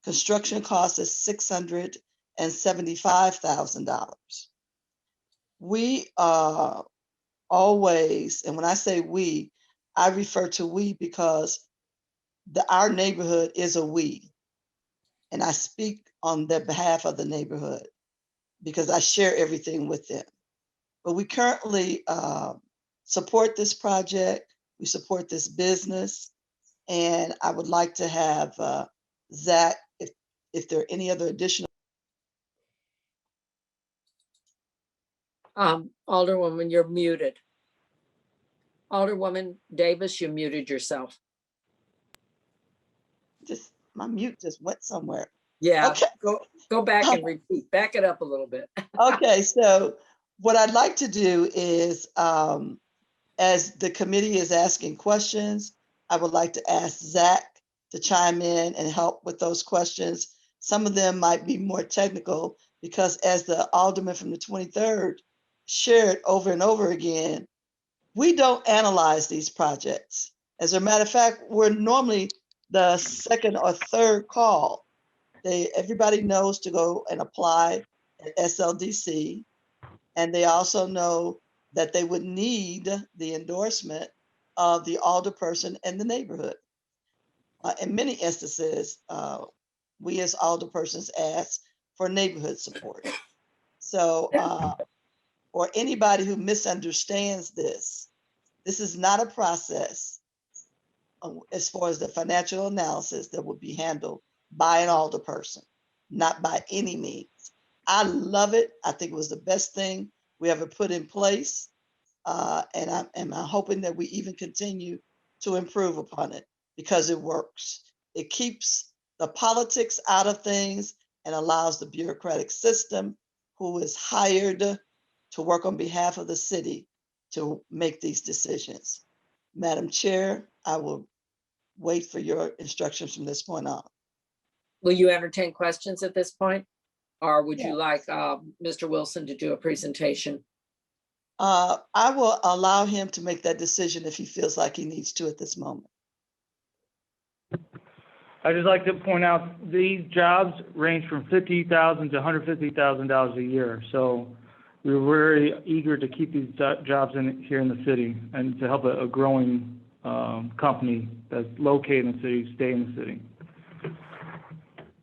Construction cost is $675,000. We always, and when I say we, I refer to we because our neighborhood is a we. And I speak on the behalf of the neighborhood because I share everything with them. But we currently support this project. We support this business. And I would like to have Zach, if there are any other additional. Alderwoman, you're muted. Alderwoman Davis, you muted yourself. Just my mute just went somewhere. Yeah, Okay. go back and repeat. Back it up a little bit. Okay, so what I'd like to do is, as the committee is asking questions, I would like to ask Zach to chime in and help with those questions. Some of them might be more technical because as the Alderman from the 23rd shared over and over again, we don't analyze these projects. As a matter of fact, we're normally the second or third call. Everybody knows to go and apply at SLDC, and they also know that they would need the endorsement of the alderperson in the neighborhood. In many instances, we as alderpersons ask for neighborhood support. So, or anybody who misunderstands this is not a process as far as the financial analysis that would be handled by an alderperson, not by any means. I love it. I think it was the best thing we ever put in place. And I'm hoping that we even continue to improve upon it because it works. It keeps the politics out of things and allows the bureaucratic system who is hired to work on behalf of the city to make these decisions. Madam Chair, I will wait for your instructions from this point on. Will you entertain questions at this point? Or would Yeah. you like Mr. Wilson to do a presentation? I will allow him to make that decision if he feels like he needs to at this moment. I'd just like to point out, these jobs range from $50,000 to $150,000 a year. So we're very eager to keep these jobs here in the city and to help a growing company that's located in the city stay in the city.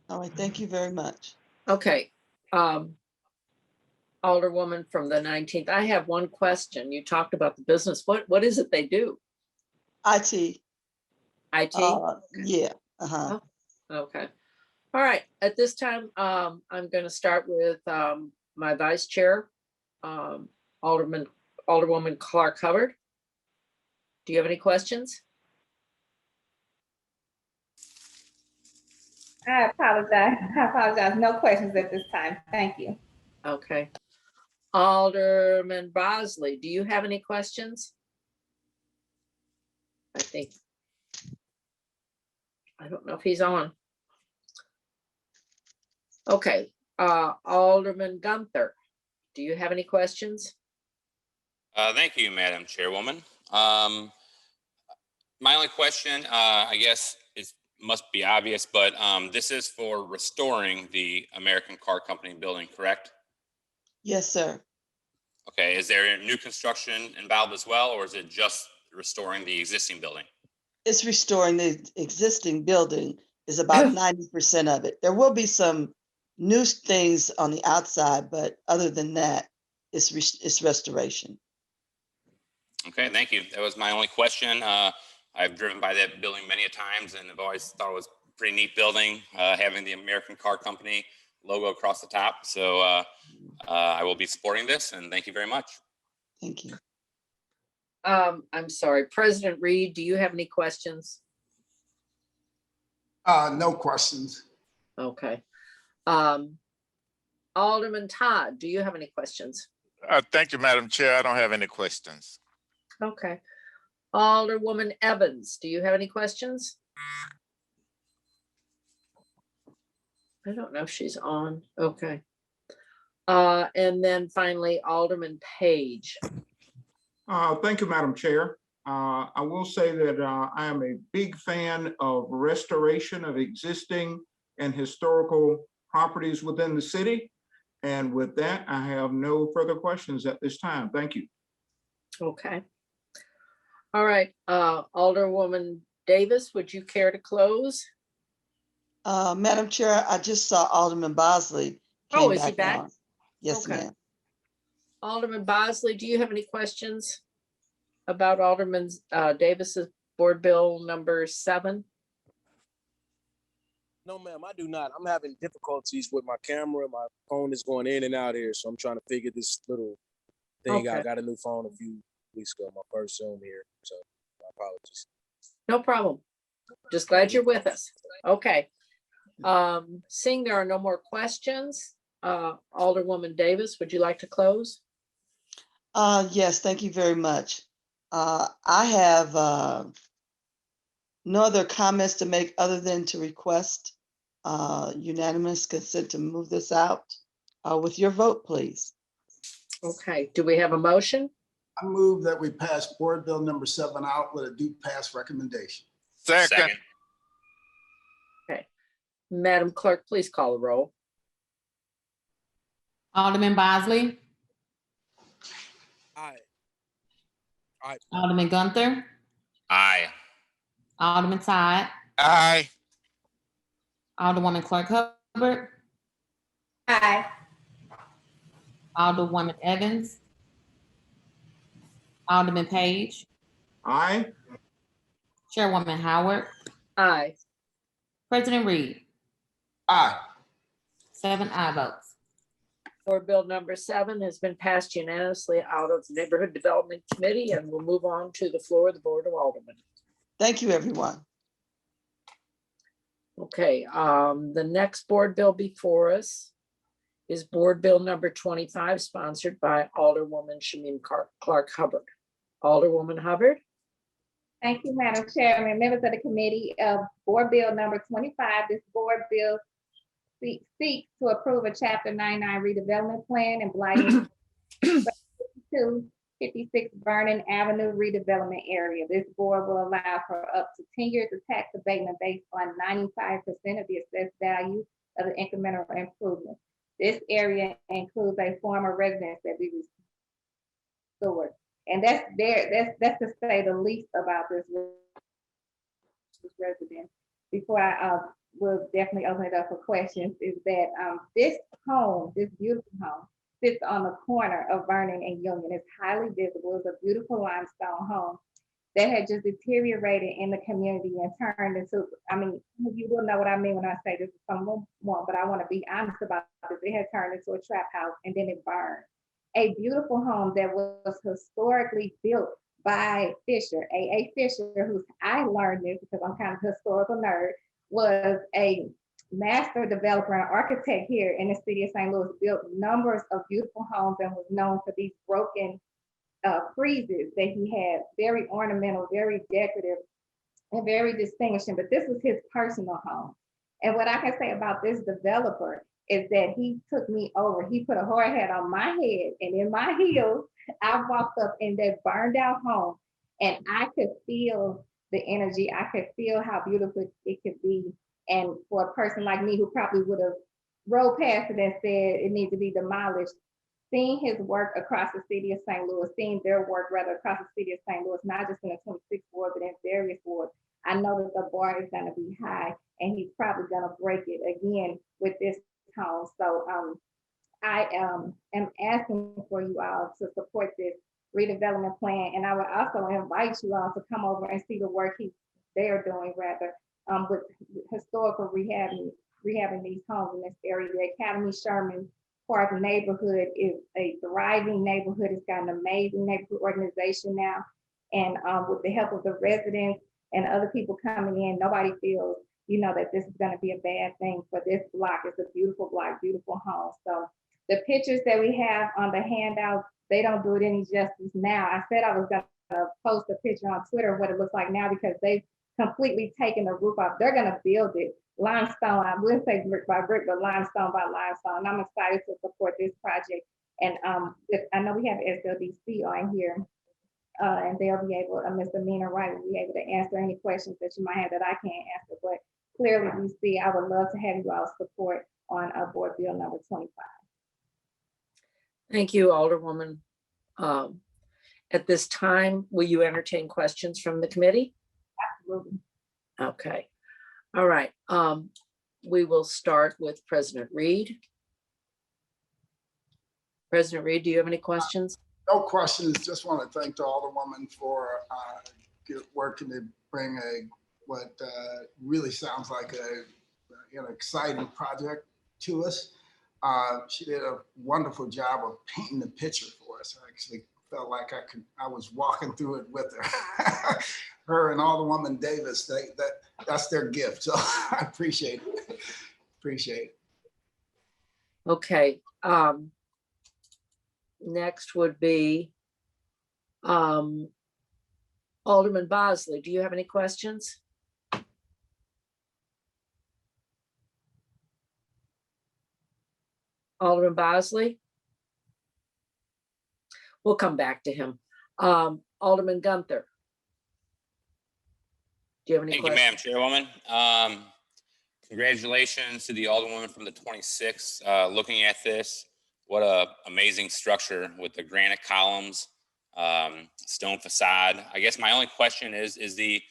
All right, thank you very much. Okay. Alderwoman from the 19th. I have one question. You talked about the business. What is it they do? IT. IT? Yeah. Uh-huh. Okay. All right. At this time, I'm going to start with my vice chair, Alderwoman Clark Hubbard. Do you have any questions? I apologize. No questions at this time. Thank you. Okay. Alderman Bosley, do you have any questions? I don't know if he's on. Okay. Alderman Gunther, do you have any questions? Thank you, Madam Chairwoman. My only question, I guess, must be obvious, but this is for restoring the American Car Company building, correct? Yes, sir. Okay, is there new construction involved as well, or is it just restoring the existing building? It's restoring the existing building is about 90% of it. There will be some new things on the outside, but other than that, it's restoration. Okay, thank you. That was my only question. I've driven by that building many a times and I've always thought it was a pretty neat building, having the American Car Company logo across the top. So I will be supporting this and thank you very much. Thank you. I'm sorry, President Reed, do you have any questions? No questions. Okay. Alderman Todd, do you have any questions? Thank you, Madam Chair. I don't have any questions. Okay. Alderwoman Evans, do you have any questions? I don't know if she's on. Okay. And then finally, Alderman Page. Thank you, Madam Chair. I will say that I am a big fan of restoration of existing and historical properties within the city. And with that, I have no further questions at this time. Thank you. Okay. All right, Alderwoman Davis, would you care to close? Madam Chair, I just saw Alderman Bosley. Oh, is he back? On. Yes, okay. ma'am. Alderman Bosley, do you have any questions about Alderman Davis's board bill number 7? No, ma'am, I do not. I'm having difficulties with my camera. My phone is going in and out here, so I'm trying to figure this little thing out. I got a new phone a few weeks ago, my first Zoom here, so my apologies. No problem. Just glad you're with us. Okay. Seeing there are no more questions, Alderwoman Davis, would you like to close? Yes, thank you very much. I have no other comments to make other than to request unanimous consent to move this out with your vote, please. Okay, do we have a motion? I move that we pass board bill number 7 out with a due pass recommendation. Second. Okay, Madam Clerk, please call the roll. Alderman Bosley. Aye. Aye. Alderman Gunther. Aye. Alderman Todd. Aye. Alderwoman Clark Hubbard. Aye. Alderwoman Evans. Alderman Page. Aye. Chairwoman Howard. Aye. President Reed. Aye. 7 aye votes. Board bill number 7 has been passed unanimously out of the Neighborhood Development Committee, and we'll move on to the floor of the Board of Aldermen. Thank you, everyone. Okay, the next board bill before us is board bill number 25, sponsored by Alderwoman Shameem Clark Hubbard. Alderwoman Hubbard. Thank you, Madam Chairman, members of the committee. Board bill number 25, this board bill seeks to approve a chapter 99 redevelopment plan in Blighting 256 Vernon Avenue redevelopment area. This board will allow for up to 10 years of tax abatement based on 95% of the assessed value of the incremental improvement. This area includes a former residence that we restored. And that's to say the least about this residence. Before I will definitely open it up for questions, is that this home, this beautiful home, sits on the corner of Vernon and Union. It's highly visible. It's a beautiful limestone home that had just deteriorated in the community and turned into, I mean, you will know what I mean when I say this is someone, but I want to be honest about this. It had turned into a trap house and then it burned. A beautiful home that was historically built by Fisher, A.A. Fisher, who I learned this because I'm kind of a historical nerd, was a master developer and architect here in the city of St. Louis, built numbers of beautiful homes and was known for these broken friezes that he had, very ornamental, very decorative, and very distinguishing. But this was his personal home. And what I can say about this developer is that he took me over. He put a hard hat on my head, and in my heels, I walked up in that burned out home, and I could feel the energy. I could feel how beautiful it could be. And for a person like me who probably would have rolled past it and said it needs to be demolished, seeing his work across the city of St. Louis, seeing their work rather across the city of St. Louis, not just in the 26th ward, but in various wards, I know that the bar is going to be high, and he's probably going to break it again with this home. So I am asking for you all to support this redevelopment plan, and I would also invite you all to come over and see the work they're doing rather with historical rehabbing these homes in this area. The Academy Sherman Park neighborhood is a thriving neighborhood. It's got an amazing neighborhood organization now. And with the help of the residents and other people coming in, nobody feels, that this is going to be a bad thing for this block. It's a beautiful block, beautiful home. So the pictures that we have on the handout, they don't do it any justice now. I said I was going to post a picture on Twitter of what it looks like now because they've completely taken the roof off. They're going to build it. Limestone, I wouldn't say brick by brick, but limestone by limestone. I'm excited to support this project. And I know we have SLDC on here, and they'll be able, Misdemeanor Wright will be able to answer any questions that you might have that I can't answer. But clearly, you see, I would love to have you all support on Board Bill number 25. Thank you, Alderwoman. At this time, will you entertain questions from the committee? Absolutely. Okay. All right. We will start with President Reed. President Reed, do you have any questions? No questions. Just want to thank the Alderwoman for working to bring what really sounds like an exciting project to us. She did a wonderful job of painting the picture for us. I actually felt like I was walking through it with her. Her and Alderwoman Davis, that's their gift. So I appreciate it. Appreciate it. Okay. Next would be Alderman Bosley. Do you have any questions? Alderman Bosley? We'll come back to him. Alderman Gunther. Do you have any questions? Thank you, Madam Chairwoman. Congratulations to the Alderwoman from the 26th. Looking at this, what a amazing structure with the granite columns, stone facade. I guess my only question is the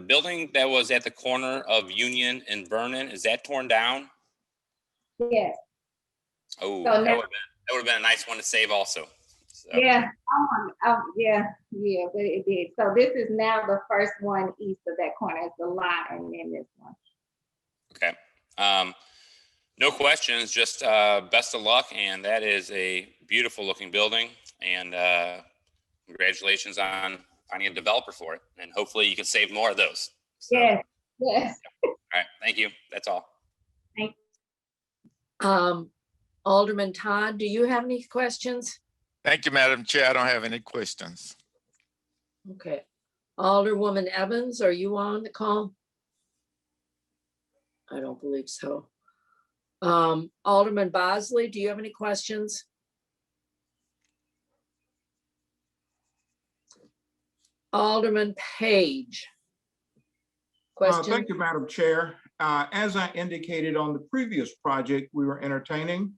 building that was at the corner of Union and Vernon, is that torn down? Yes. Oh, So that would have been a nice one to save also. So. Yeah, yeah, but it did. So this is now the first one east of that corner. It's the lot, and then this one. Okay. No questions, just best of luck. And that is a beautiful looking building. And congratulations on finding a developer for it. And hopefully you can save more of those. So, yes, yes. All right, thank you. That's all. Thank you. Alderman Todd, do you have any questions? Thank you, Madam Chair. I don't have any questions. Okay. Alderwoman Evans, are you on the call? I don't believe so. Alderman Bosley, do you have any questions? Alderman Page. Question? Thank you, Madam Chair. As I indicated on the previous project we were entertaining,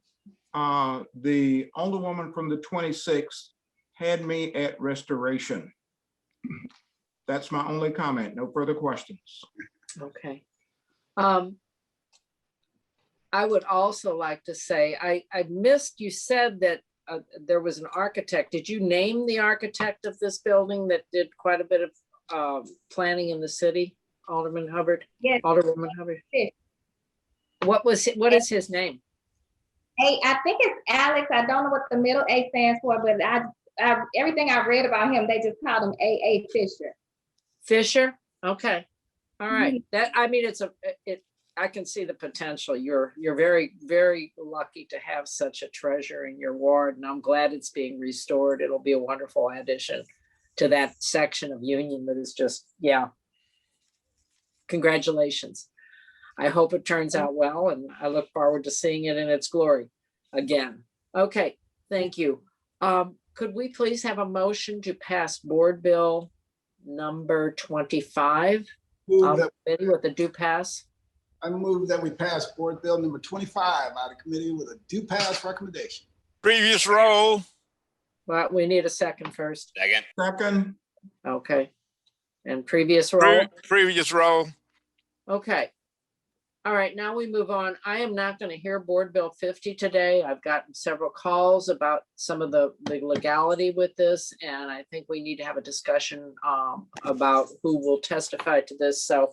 the Alderwoman from the 26th had me at restoration. That's my only comment. No further questions. Okay. I would also like to say, I missed, you said that there was an architect. Did you name the architect of this building that did quite a bit of planning in the city? Alderman Hubbard? Yes. Alderwoman Hubbard? Yes. What is his name? I think it's Alex. I don't know what the middle A stands for, but everything I read about him, they just called him A.A. Fisher. Fisher? Okay. All right. That, I mean, I can see the potential. You're very, very lucky to have such a treasure in your ward, and I'm glad it's being restored. It'll be a wonderful addition to that section of Union that is just, yeah. Congratulations. I hope it turns out well, and I look forward to seeing it in its glory again. Okay, thank you. Could we please have a motion to pass board bill number 25? Committee with a due pass. I move that we pass board bill number 25 out of committee with a due pass recommendation. Previous roll. Well, we need a second first. Second. Second. Okay. And previous roll. Previous roll. Okay. All right, now we move on. I am not going to hear board bill 50 today. I've gotten several calls about some of the legality with this, and I think we need to have a discussion about who will testify to this. So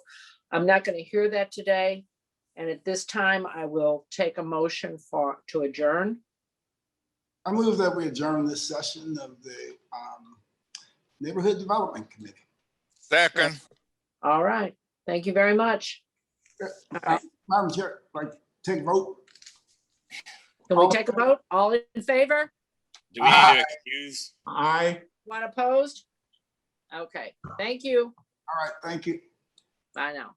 I'm not going to hear that today. And at this time, I will take a motion to adjourn. I move that we adjourn this session of the Neighborhood Development Committee. Second. All right, thank you very much. Madam Chair, like take a vote. Can we take a vote? All in favor? Do we need to excuse? Aye. One opposed? Okay, thank you. All right, thank you. Bye now.